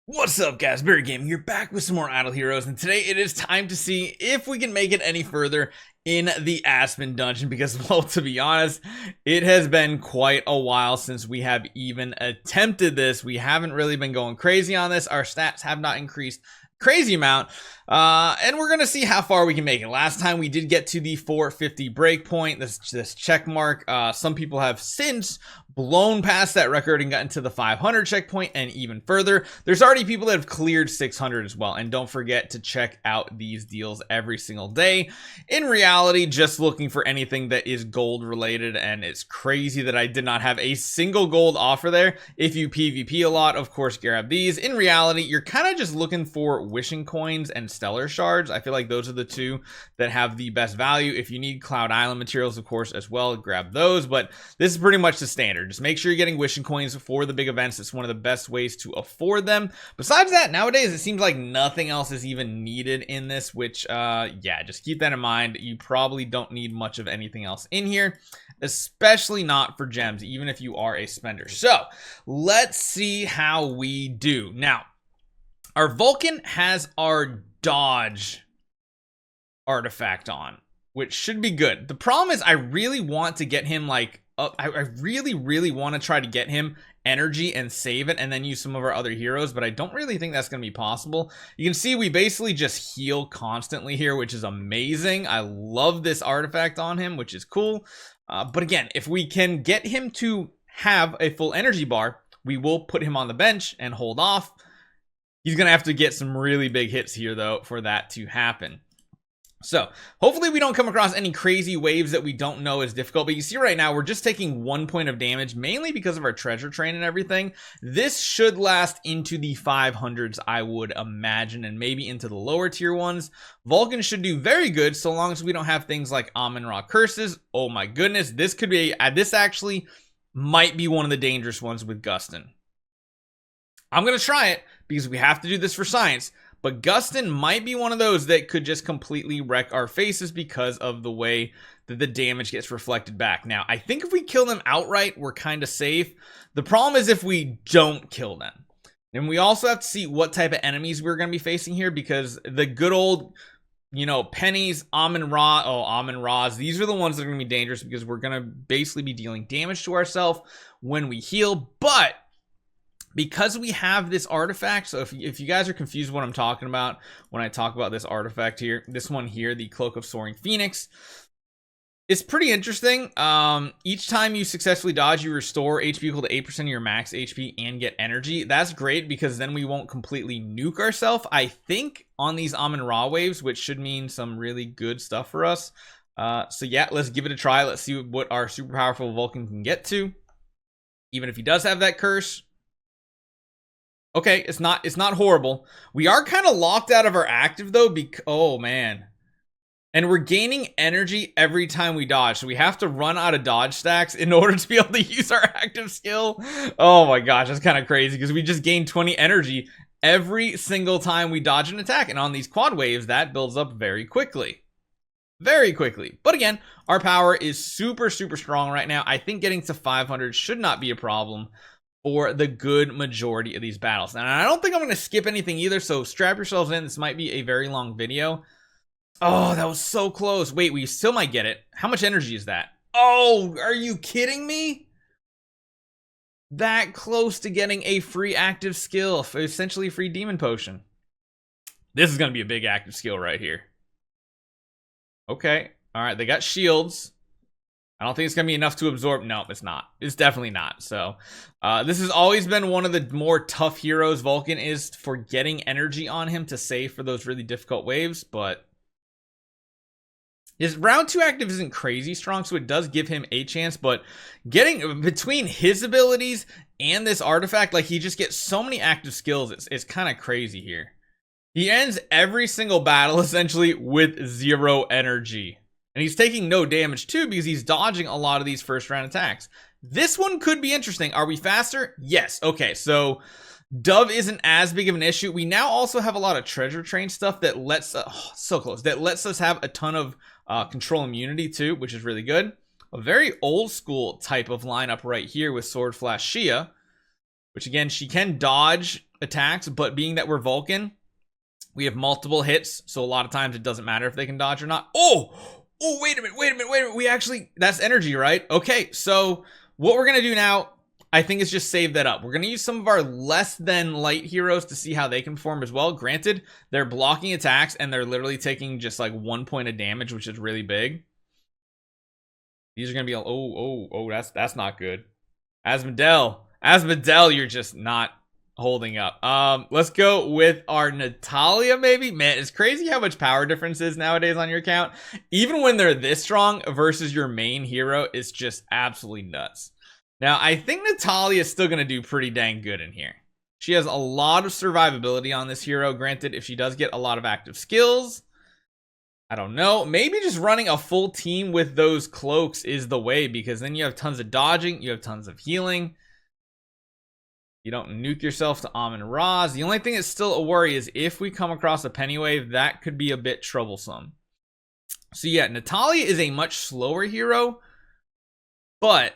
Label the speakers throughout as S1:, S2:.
S1: What's up, guys? Barry Gaming here, back with some more Idle Heroes, and today it is time to see if we can make it any further in the Aspen dungeon, because, well, to be honest, it has been quite a while since we have even attempted this. We haven't really been going crazy on this. Our stats have not increased crazy amount, and we're gonna see how far we can make it. Last time we did get to the 450 breakpoint, this check mark. Some people have since blown past that record and gotten to the 500 checkpoint and even further. There's already people that have cleared 600 as well, and don't forget to check out these deals every single day. In reality, just looking for anything that is gold related, and it's crazy that I did not have a single gold offer there. If you PvP a lot, of course, grab these. In reality, you're kind of just looking for wishing coins and stellar shards. I feel like those are the two that have the best value. If you need Cloud Island materials, of course, as well, grab those, but this is pretty much the standard. Just make sure you're getting wishing coins for the big events. It's one of the best ways to afford them. Besides that, nowadays, it seems like nothing else is even needed in this, which, yeah, just keep that in mind. You probably don't need much of anything else in here, especially not for gems, even if you are a spender. So let's see how we do. Now, our Vulcan has our dodge artifact on, which should be good. The problem is I really want to get him like up. I really want to try to get him energy and save it and then use some of our other heroes, but I don't really think that's going to be possible. You can see we basically just heal constantly here, which is amazing. I love this artifact on him, which is cool. But again, if we can get him to have a full energy bar, we will put him on the bench and hold off. He's going to have to get some really big hits here, though, for that to happen. So hopefully we don't come across any crazy waves that we don't know is difficult. But you see right now, we're just taking 1 point of damage, mainly because of our treasure train and everything. This should last into the 500s, I would imagine, and maybe into the lower tier ones. Vulcan should do very good, so long as we don't have things like Amun-Ra curses. Oh my goodness, this could be, this actually might be one of the dangerous ones with Gustin. I'm going to try it because we have to do this for science. But Gustin might be one of those that could just completely wreck our faces because of the way that the damage gets reflected back. Now, I think if we kill them outright, we're kind of safe. The problem is if we don't kill them. And we also have to see what type of enemies we're going to be facing here, because the good old, you know, pennies, Amun-Ra, Amun-Ra's, these are the ones that are going to be dangerous because we're going to basically be dealing damage to ourselves when we heal. But because we have this artifact, so if you guys are confused what I'm talking about when I talk about this artifact here, this one here, the Cloak of Soaring Phoenix, it's pretty interesting. Each time you successfully dodge, you restore HP equal to 8% of your max HP and get energy. That's great because then we won't completely nuke ourselves, I think, on these Amun-Ra waves, which should mean some really good stuff for us. So yeah, let's give it a try. Let's see what our super powerful Vulcan can get to, even if he does have that curse. Okay, it's not horrible. We are kind of locked out of our active though, oh man. And we're gaining energy every time we dodge. So we have to run out of dodge stacks in order to be able to use our active skill. Oh my gosh, that's kind of crazy because we just gain 20 energy every single time we dodge an attack. And on these quad waves, that builds up very quickly. Very quickly. But again, our power is super strong right now. I think getting to 500 should not be a problem for the good majority of these battles. And I don't think I'm going to skip anything either, so strap yourselves in. This might be a very long video. Oh, that was so close. Wait, we still might get it. How much energy is that? Oh, are you kidding me? That close to getting a free active skill, essentially a free demon potion. This is going to be a big active skill right here. Okay, all right, they got shields. I don't think it's going to be enough to absorb. No, it's not. It's definitely not. So this has always been one of the more tough heroes. Vulcan is for getting energy on him to save for those really difficult waves. But his round 2 active isn't crazy strong, so it does give him a chance. But getting between his abilities and this artifact, like he just gets so many active skills. It's kind of crazy here. He ends every single battle essentially with 0 energy. And he's taking no damage too because he's dodging a lot of these first round attacks. This one could be interesting. Are we faster? Yes. Okay, so Dove isn't as big of an issue. We now also have a lot of treasure train stuff that lets so close, that lets us have a ton of control immunity too, which is really good. a very old school type of lineup right here with Sword Flash Shia, which again, she can dodge attacks, but being that we're Vulcan, we have multiple hits, so a lot of times it doesn't matter if they can dodge or not. Oh, wait a minute. We actually, that's energy, right? Okay, so what we're gonna do now, I think, is just save that up. We're gonna use some of our less than light heroes to see how they can perform as well. Granted, they're blocking attacks and they're literally taking just like 1 point of damage, which is really big. These are gonna be, that's not good. Asmodel, you're just not holding up. Let's go with our Natalia, maybe. Man, it's crazy how much power difference is nowadays on your account. Even when they're this strong versus your main hero, it's just absolutely nuts. Now, I think Natalia is still going to do pretty dang good in here. She has a lot of survivability on this hero. Granted, if she does get a lot of active skills, I don't know. Maybe just running a full team with those cloaks is the way, because then you have tons of dodging, you have tons of healing. You don't nuke yourself to Amun-Ra's. The only thing that's still a worry is if we come across a Pennywave, that could be a bit troublesome. So yeah, Natalia is a much slower hero, but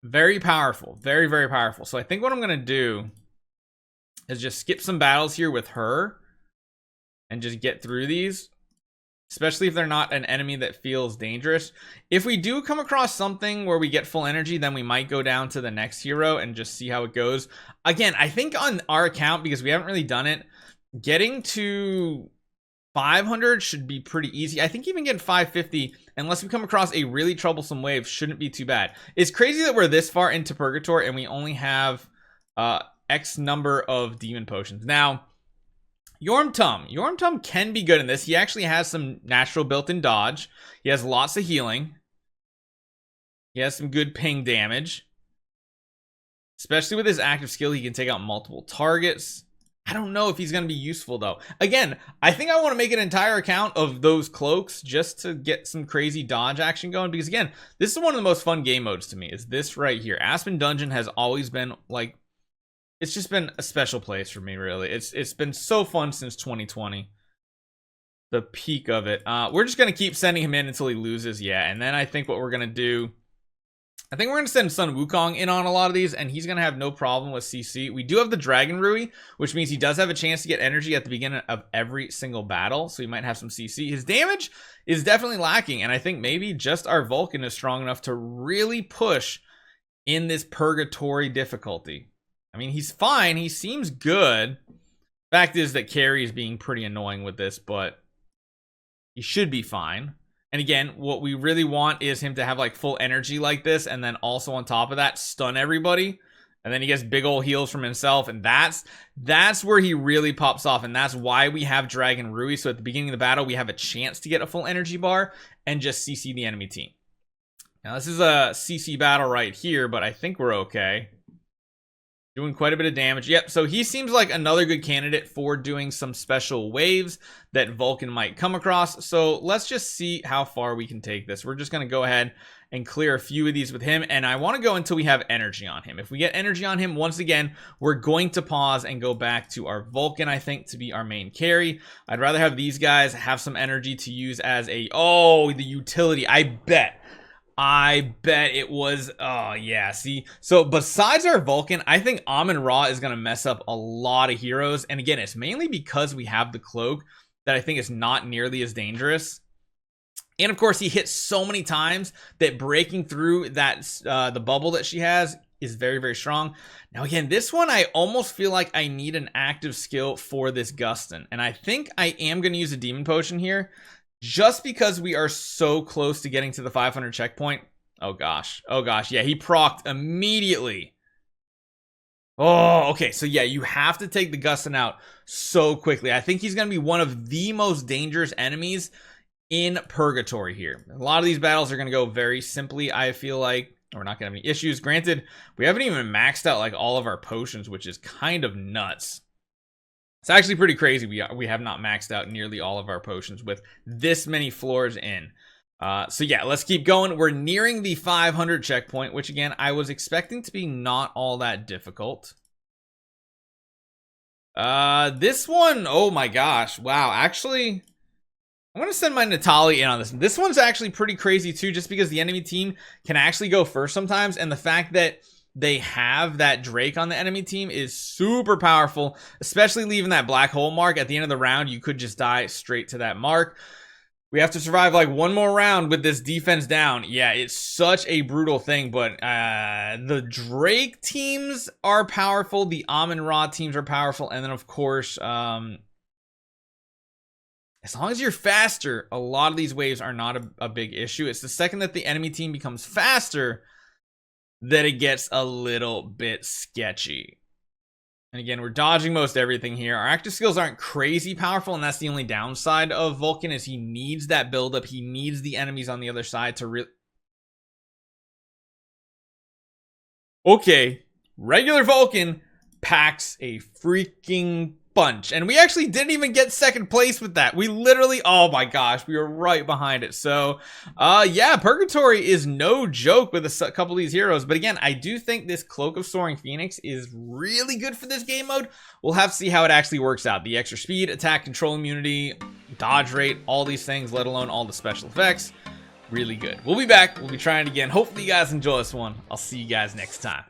S1: very powerful. Very, very powerful. So I think what I'm going to do is just skip some battles here with her and just get through these, especially if they're not an enemy that feels dangerous. If we do come across something where we get full energy, then we might go down to the next hero and just see how it goes. Again, I think on our account, because we haven't really done it, getting to 500 should be pretty easy. I think even getting 550, unless we come across a really troublesome wave, shouldn't be too bad. It's crazy that we're this far into Purgatory and we only have X number of demon potions. Now, Yormtum can be good in this. He actually has some natural built-in dodge. He has lots of healing. He has some good ping damage. Especially with his active skill, he can take out multiple targets. I don't know if he's going to be useful, though. Again, I think I want to make an entire account of those cloaks just to get some crazy dodge action going. Because, again, this is one of the most fun game modes to me, is this right here. Aspen Dungeon has always been, like, it's just been a special place for me, really. It's been so fun since 2020. The peak of it. We're just going to keep sending him in until he loses, yeah. And then I think what we're going to do, I think we're going to send Sun Wukong in on a lot of these, and he's going to have no problem with CC. We do have the Dragon Rui, which means he does have a chance to get energy at the beginning of every single battle, so he might have some CC. His damage is definitely lacking, and I think maybe just our Vulcan is strong enough to really push in this Purgatory difficulty. I mean, he's fine. He seems good. Fact is that Carrie is being pretty annoying with this, but he should be fine. And again, what we really want is him to have like full energy like this, and then also on top of that, stun everybody. And then he gets big old heals from himself, and that's where he really pops off, and that's why we have Dragon Rui. So at the beginning of the battle, we have a chance to get a full energy bar and just CC the enemy team. Now this is a CC battle right here, but I think we're okay. Doing quite a bit of damage. Yep, so he seems like another good candidate for doing some special waves that Vulcan might come across. So let's just see how far we can take this. We're just going to go ahead and clear a few of these with him. And I want to go until we have energy on him. If we get energy on him, once again, we're going to pause and go back to our Vulcan, I think, to be our main carry. I'd rather have these guys have some energy to use as a... Oh, the utility. I bet it was, oh yeah, see, so besides our Vulcan, I think Amun-Ra is going to mess up a lot of heroes, and again, it's mainly because we have the cloak that I think is not nearly as dangerous. And of course, he hits so many times that breaking through that the bubble that she has is very, very strong. Now again, this one I almost feel like I need an active skill for this Gustin, and I think I am going to use a demon potion here, just because we are so close to getting to the 500 checkpoint. Oh gosh, yeah, he procced immediately. Oh, okay, so yeah, you have to take the Gustin out so quickly. I think he's going to be one of the most dangerous enemies in Purgatory here. A lot of these battles are going to go very simply, I feel like. We're not going to have any issues. Granted, we haven't even maxed out like all of our potions, which is kind of nuts. It's actually pretty crazy. We have not maxed out nearly all of our potions with this many floors in. So yeah, let's keep going. We're nearing the 500 checkpoint, which again, I was expecting to be not all that difficult. This one, oh my gosh. Wow, actually, I'm going to send my Natali in on this. This one's actually pretty crazy too, just because the enemy team can actually go first sometimes. And the fact that they have that Drake on the enemy team is super powerful, especially leaving that black hole mark at the end of the round. You could just die straight to that mark. We have to survive like one more round with this defense down. Yeah, it's such a brutal thing, but the Drake teams are powerful. The Amun-Ra teams are powerful. And then, of course, as long as you're faster, a lot of these waves are not a big issue. It's the second that the enemy team becomes faster that it gets a little bit sketchy. And again, we're dodging most everything here. Our active skills aren't crazy powerful, and that's the only downside of Vulcan is he needs that buildup. He needs the enemies on the other side to really... Okay, regular Vulcan packs a freaking bunch, and we actually didn't even get second place with that. We literally, oh my gosh, we were right behind it. So yeah, Purgatory is no joke with a couple of these heroes, but again, I do think this Cloak of Soaring Phoenix is really good for this game mode. We'll have to see how it actually works out. The extra speed, attack, control immunity, dodge rate, all these things, let alone all the special effects, really good. We'll be back, we'll be trying it again. Hopefully you guys enjoy this one. I'll see you guys next time.